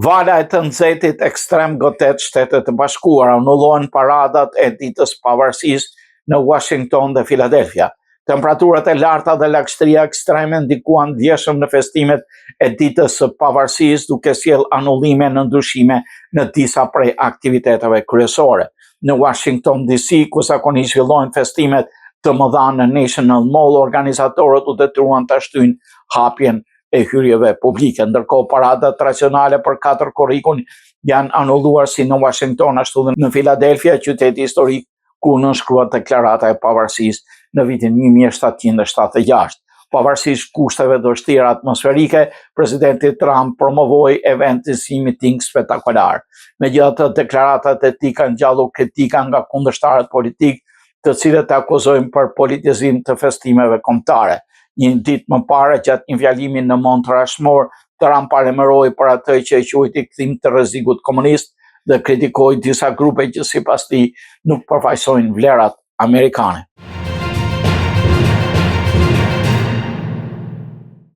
Vala e të nxehtit ekstrem godet Shtetet e Bashkuara anullohen paradat e ditës pavarësisë në Washington dhe Philadelphia. Temperaturat e larta dhe lagështria ekstreme ndikuan ndjeshëm në festimet e ditës së pavarësisë, duke sjellë anullime në ndryshime në disa prej aktiviteteve kryesore. Në Washington DC, ku zakonisht fillojnë festimet të mëdha në National Mall, organizatorët u detyruan ta shtyjnë hapjen e hyrjeve publike. Ndërkohë, paradat tradicionale për 4 korrikun janë anulluar si në Washington ashtu dhe në Philadelphia, qyteti historik ku nënshkruat deklarata e pavarësisë në vitin 1776. Pavarësisht kushteve të vështira atmosferike, presidenti Trump promovoi eventin si miting spektakolar. Megjithatë, deklaratat e tij kanë ngjallur kritika nga kundërshtarët politik, të cilët e akuzojnë për politizim të festimeve kombëtare. Një ditë më parë, gjatë një fjalimi në Mount Rushmore, Trump paremëroi për atë që e quajti kthim të rrezikut komunist dhe kritikoi disa grupe që sipas tij nuk përfaqësojnë vlerat amerikane.